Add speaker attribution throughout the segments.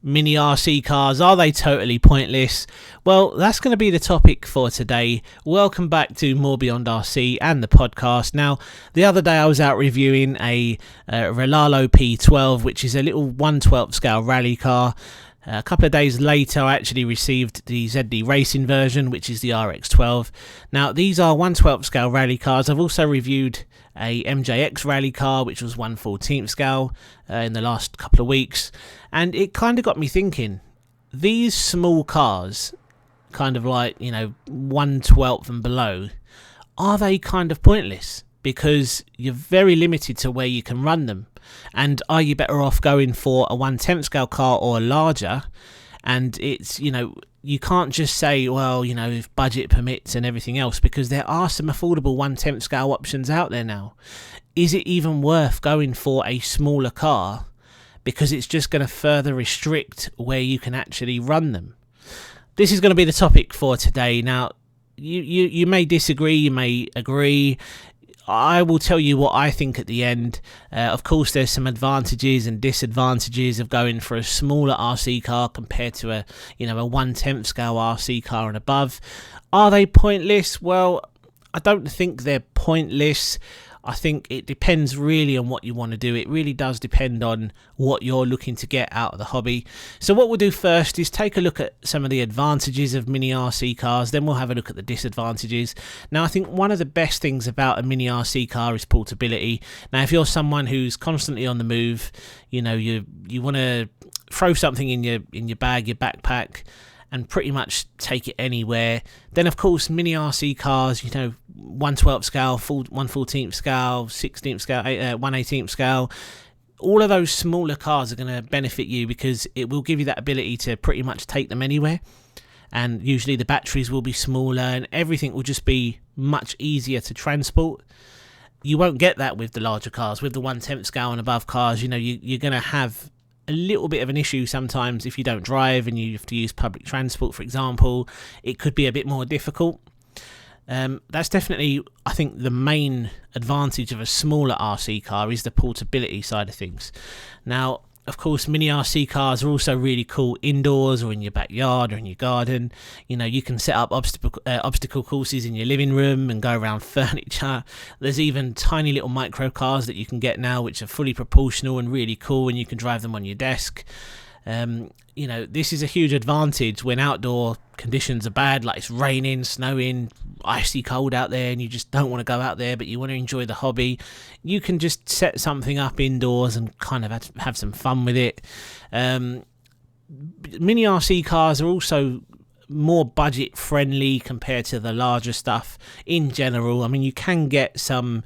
Speaker 1: Mini RC cars, are they totally pointless? Well, that's going to be the topic for today. Welcome back to More Beyond RC and the podcast. Now, the other day I was out reviewing a Relalo P12, which is a little 1/12 scale rally car. A couple of days later, I actually received the ZD Racing version, which is the RX12. Now, these are 1/12 scale rally cars. I've also reviewed a MJX rally car, which was 1/14 scale in the last couple of weeks. And it kind of got me thinking, these small cars, kind of like, 1/12 and below, are they kind of pointless? Because you're very limited to where you can run them. And are you better off going for a 1/10 scale car or larger? And it's, you can't just say, well, if budget permits and everything else, because there are some affordable 1/10 scale options out there now. Is it even worth going for a smaller car? Because it's just going to further restrict where you can actually run them. This is going to be the topic for today. Now, you may disagree, you may agree. I will tell you what I think at the end. Of course, there's some advantages and disadvantages of going for a smaller RC car compared to a 1/10 scale RC car and above. Are they pointless? Well, I don't think they're pointless. I think it depends really on what you want to do. It really does depend on what you're looking to get out of the hobby. So what we'll do first is take a look at some of the advantages of mini RC cars, then we'll have a look at the disadvantages. Now, I think one of the best things about a mini RC car is portability. Now, if you're someone who's constantly on the move, you want to throw something in your bag, your backpack, and pretty much take it anywhere, then of course mini RC cars, 1/12 scale, 1/14 scale, 16th scale, 1/18 scale, all of those smaller cars are going to benefit you because it will give you that ability to pretty much take them anywhere. And usually the batteries will be smaller and everything will just be much easier to transport. You won't get that with the larger cars. With the 1/10 scale and above cars, you're going to have a little bit of an issue sometimes if you don't drive and you have to use public transport, for example. It could be a bit more difficult. That's definitely, I think, the main advantage of a smaller RC car is the portability side of things. Now, of course, mini RC cars are also really cool indoors or in your backyard or in your garden. You can set up obstacle courses in your living room and go around furniture. There's even tiny little micro cars that you can get now which are fully proportional and really cool, and you can drive them on your desk. This is a huge advantage when outdoor conditions are bad, like it's raining, snowing, icy cold out there, and you just don't want to go out there, but you want to enjoy the hobby. You can just set something up indoors and kind of have some fun with it. Mini RC cars are also more budget friendly compared to the larger stuff in general. I mean, you can get some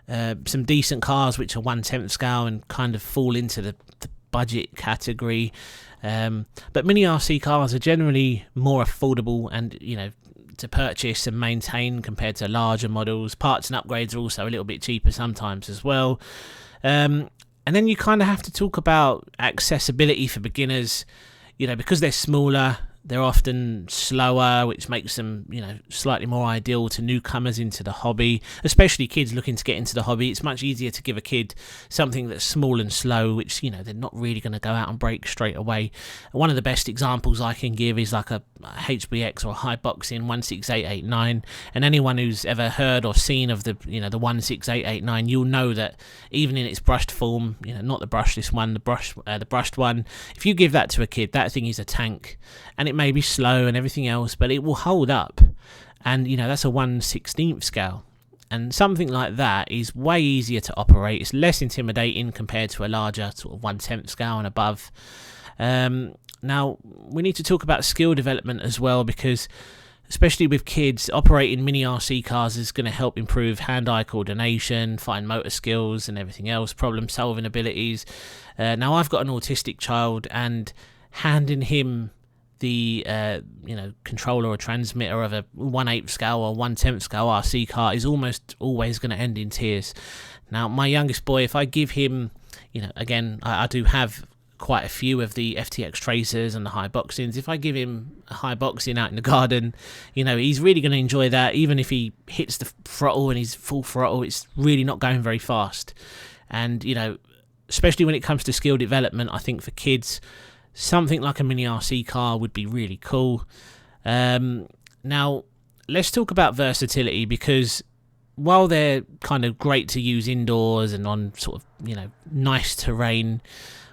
Speaker 1: decent cars which are 1/10 scale and kind of fall into the budget category, but mini RC cars are generally more affordable and to purchase and maintain compared to larger models. Parts and upgrades are also a little bit cheaper sometimes as well, and then you kind of have to talk about accessibility for beginners. Because they're smaller, they're often slower, which makes them, slightly more ideal to newcomers into the hobby, especially kids looking to get into the hobby. It's much easier to give a kid something that's small and slow, which, they're not really going to go out and break straight away. One of the best examples I can give is like a HBX or a high boxing 16889, and anyone who's ever heard or seen of the 16889, you'll know that even in its brushed form, not the brushless one, the brushed one, if you give that to a kid, that thing is a tank. And it may be slow and everything else, but it will hold up. And that's a 1/16 scale, and something like that is way easier to operate. It's less intimidating compared to a larger sort of 1/10 scale and above. Now we need to talk about skill development as well, because especially with kids, operating mini RC cars is going to help improve hand-eye coordination, fine motor skills and everything else, problem solving abilities. Now I've got an autistic child, and handing him the controller or transmitter of a 1/8 scale or 1/10 scale RC car is almost always going to end in tears. Now my youngest boy, if I give him, again, I do have quite a few of the FTX tracers and the high boxings. If I give him a high boxing out in the garden, he's really going to enjoy that. Even if he hits the throttle and he's full throttle, it's really not going very fast. And especially when it comes to skill development, I think for kids, something like a mini RC car would be really cool. Now, let's talk about versatility, because while they're kind of great to use indoors and on sort of, nice terrain,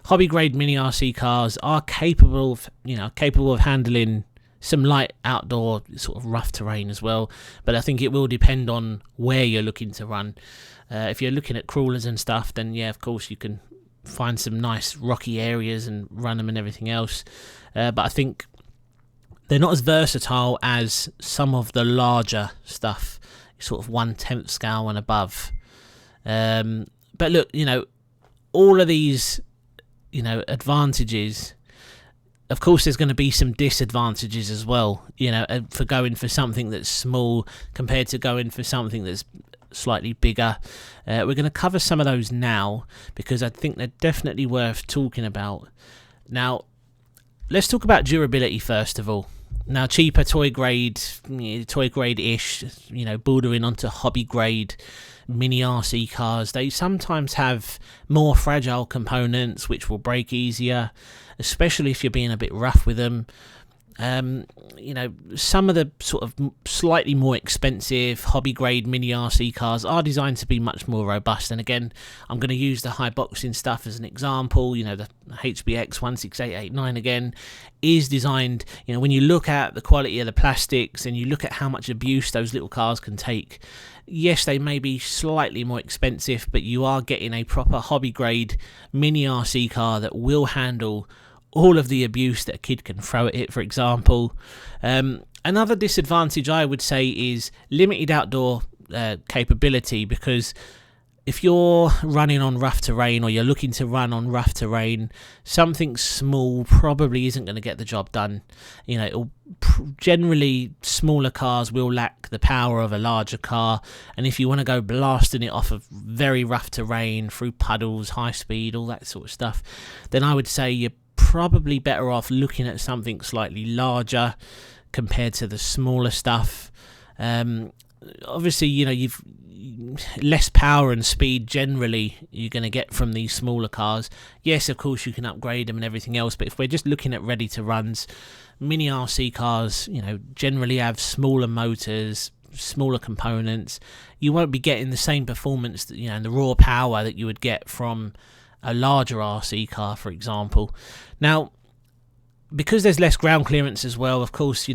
Speaker 1: hobby grade mini RC cars are capable of handling some light outdoor sort of rough terrain as well. But I think it will depend on where you're looking to run. If you're looking at crawlers and stuff, then yeah, of course you can find some nice rocky areas and run them and everything else. But I think they're not as versatile as some of the larger stuff, sort of 1/10 scale and above. But look, all of these, advantages, of course there's going to be some disadvantages as well, for going for something that's small compared to going for something that's slightly bigger. We're going to cover some of those now, because I think they're definitely worth talking about. Now, let's talk about durability first of all. Now, cheaper toy grade-ish, bordering onto hobby grade mini RC cars, they sometimes have more fragile components which will break easier, especially if you're being a bit rough with them. Some of the sort of slightly more expensive hobby grade mini RC cars are designed to be much more robust. And again, I'm going to use the high boxing stuff as an example. The HBX 16889 again is designed, when you look at the quality of the plastics and you look at how much abuse those little cars can take, yes, they may be slightly more expensive, but you are getting a proper hobby grade mini RC car that will handle all of the abuse that a kid can throw at it, for example. Another disadvantage I would say is limited outdoor capability, because if you're running on rough terrain or you're looking to run on rough terrain, something small probably isn't going to get the job done. Generally smaller cars will lack the power of a larger car, and if you want to go blasting it off of very rough terrain through puddles, high speed, all that sort of stuff, then I would say you're probably better off looking at something slightly larger compared to the smaller stuff. Obviously, you've less power and speed generally you're going to get from these smaller cars. Yes, of course you can upgrade them and everything else, but if we're just looking at ready to runs, mini RC cars, generally have smaller motors, smaller components. You won't be getting the same performance, and the raw power that you would get from a larger RC car, for example. Now, because there's less ground clearance as well, of course,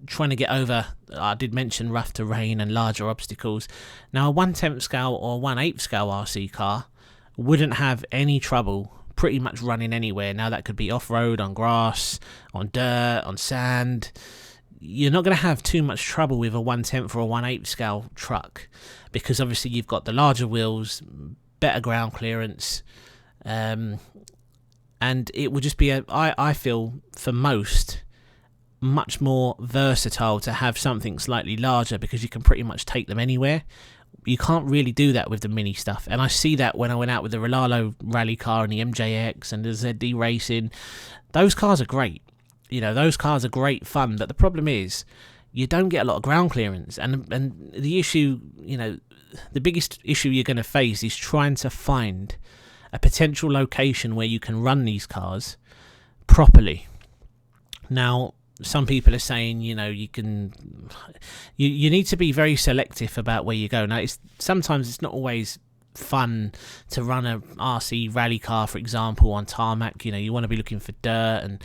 Speaker 1: trying to get over, I did mention rough terrain and larger obstacles. Now, a 1/10 scale or 1/8 scale RC car wouldn't have any trouble pretty much running anywhere. Now, that could be off-road, on grass, on dirt, on sand. You're not going to have too much trouble with a 1/10 or a 1/8 scale truck, because obviously you've got the larger wheels, better ground clearance, and it would just be I feel for most much more versatile to have something slightly larger, because you can pretty much take them anywhere. You can't really do that with the mini stuff, and I see that when I went out with the Rolalo rally car and the MJX and the ZD Racing. Those cars are great, those cars are great fun, but the problem is you don't get a lot of ground clearance, and the issue, the biggest issue you're going to face is trying to find a potential location where you can run these cars properly. Now, some people are saying, you need to be very selective about where you go. Now, sometimes it's not always fun to run a RC rally car, for example, on tarmac. You want to be looking for dirt, and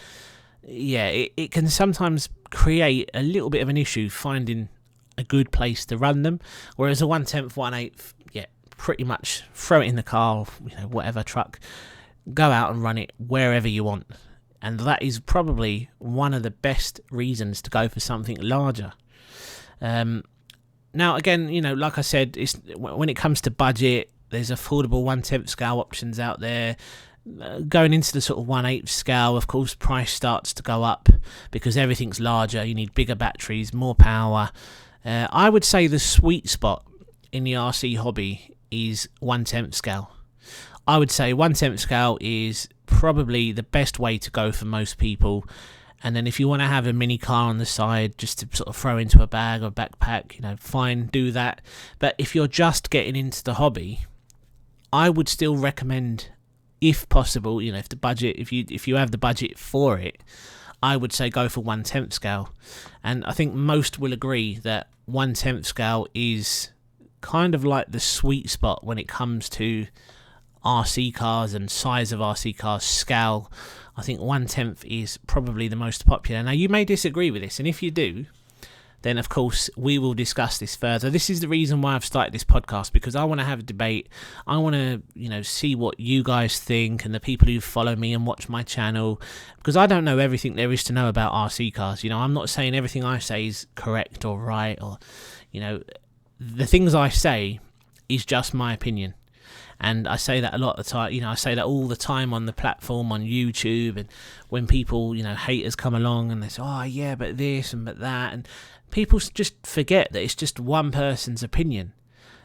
Speaker 1: yeah, it can sometimes create a little bit of an issue finding a good place to run them. Whereas a 1/10, 1/8, yeah, pretty much throw it in the car, whatever truck, go out and run it wherever you want. And that is probably one of the best reasons to go for something larger. Now, again, like I said, when it comes to budget, there's affordable 1/10 scale options out there. Going into the sort of 1/8 scale, of course, price starts to go up because everything's larger. You need bigger batteries, more power. I would say the sweet spot in the RC hobby is 1/10 scale. I would say 1/10 scale is probably the best way to go for most people. And then if you want to have a mini car on the side just to sort of throw into a bag or backpack, fine, do that. But if you're just getting into the hobby, I would still recommend if possible, if you have the budget for it, I would say go for 1/10 scale. And I think most will agree that 1/10 scale is kind of like the sweet spot when it comes to RC cars and size of RC cars scale. I think 1/10 is probably the most popular. Now, you may disagree with this, and if you do, then of course we will discuss this further. This is the reason why I've started this podcast, because I want to have a debate. I want to, see what you guys think and the people who follow me and watch my channel, because I don't know everything there is to know about RC cars. I'm not saying everything I say is correct or right, or, the things I say is just my opinion. And I say that a lot of the time, I say that all the time on the platform, on YouTube, and when people, haters come along and they say, oh yeah, but this and but that, and people just forget that it's just one person's opinion.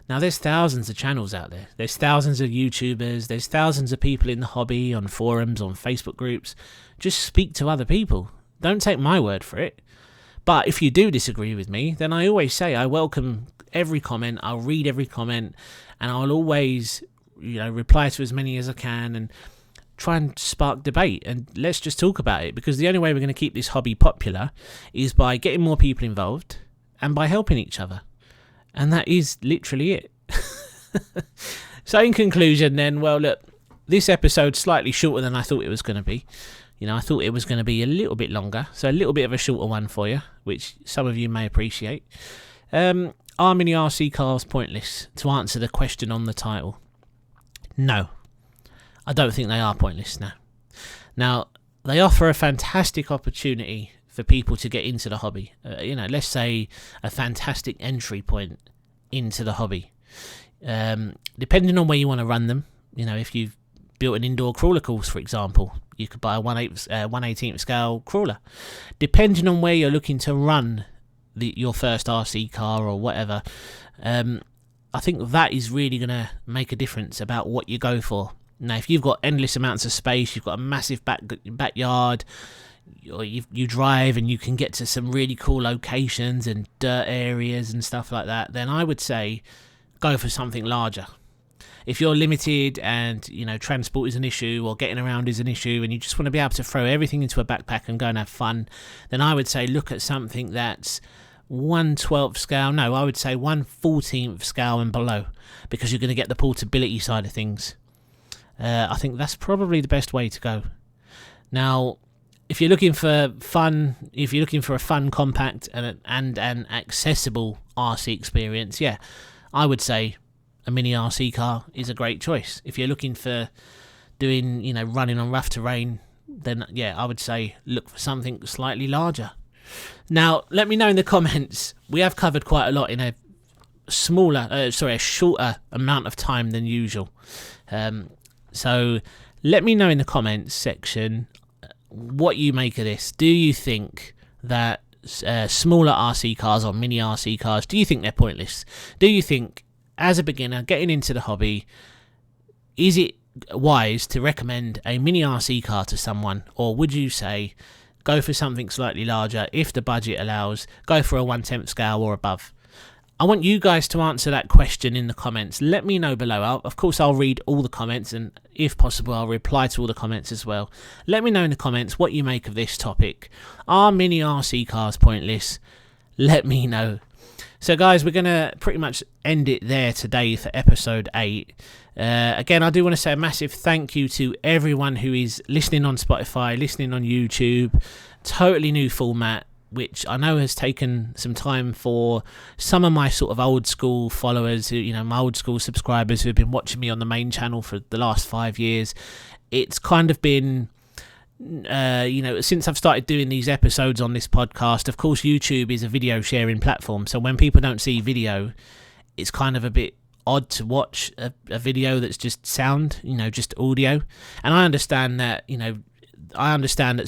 Speaker 1: Now, there's thousands of channels out there. There's thousands of YouTubers. There's thousands of people in the hobby, on forums, on Facebook groups. Just speak to other people. Don't take my word for it. But if you do disagree with me, then I always say I welcome every comment. I'll read every comment, and I'll always reply to as many as I can and try and spark debate, and let's just talk about it, because the only way we're going to keep this hobby popular is by getting more people involved and by helping each other, and that is literally it. So in conclusion then, well, look, this episode's slightly shorter than I thought it was going to be. I thought it was going to be a little bit longer, so a little bit of a shorter one for you, which some of you may appreciate. Are mini RC cars pointless? To answer the question on the title, no, I don't think they are pointless now. Now, they offer a fantastic opportunity for people to get into the hobby. Let's say a fantastic entry point into the hobby. Depending on where you want to run them, if you've built an indoor crawler course, for example, you could buy a 1/18 scale crawler. Depending on where you're looking to run your first RC car or whatever, I think that is really going to make a difference about what you go for. Now, if you've got endless amounts of space, you've got a massive backyard, or you drive and you can get to some really cool locations and dirt areas and stuff like that, then I would say go for something larger. If you're limited and, transport is an issue or getting around is an issue and you just want to be able to throw everything into a backpack and go and have fun, then I would say look at something that's 1/12 scale. No, I would say 1/14 scale and below, because you're going to get the portability side of things. I think that's probably the best way to go. Now, if you're looking for fun, if you're looking for a fun, compact and an accessible RC experience, yeah, I would say a mini RC car is a great choice. If you're looking for doing, running on rough terrain, then yeah, I would say look for something slightly larger. Now, let me know in the comments. We have covered quite a lot in a shorter amount of time than usual. So let me know in the comments section what you make of this. Do you think that smaller RC cars or mini RC cars, do you think they're pointless? Do you think, as a beginner getting into the hobby, is it wise to recommend a mini RC car to someone, or would you say go for something slightly larger? If the budget allows, go for a 1/10 scale or above. I want you guys to answer that question in the comments. Let me know below. Of course, I'll read all the comments, and if possible, I'll reply to all the comments as well. Let me know in the comments what you make of this topic. Are mini RC cars pointless? Let me know. So guys, we're going to pretty much end it there today for episode 8. Again, I do want to say a massive thank you to everyone who is listening on Spotify, listening on YouTube. Totally new format, which I know has taken some time for some of my sort of old school followers, my old school subscribers who have been watching me on the main channel for the last 5 years. It's kind of been, since I've started doing these episodes on this podcast. Of course, YouTube is a video sharing platform, so when people don't see video, it's kind of a bit odd to watch a video that's just sound, just audio. And I understand that,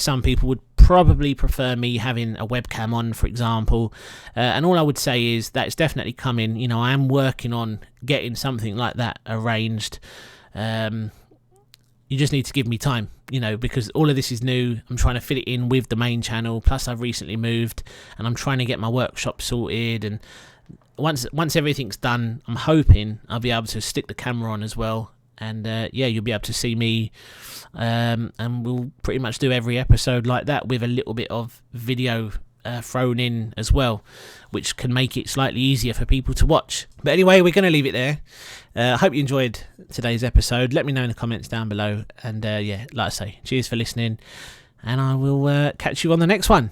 Speaker 1: some people would probably prefer me having a webcam on, for example, and all I would say is that it's definitely coming. I am working on getting something like that arranged. You just need to give me time, because all of this is new. I'm trying to fit it in with the main channel, plus I've recently moved and I'm trying to get my workshop sorted, and once everything's done, I'm hoping I'll be able to stick the camera on as well and you'll be able to see me, and we'll pretty much do every episode like that with a little bit of video thrown in as well, which can make it slightly easier for people to watch. But anyway, we're going to leave it there. I hope you enjoyed today's episode. Let me know in the comments down below, and like I say, cheers for listening, and I will catch you on the next one.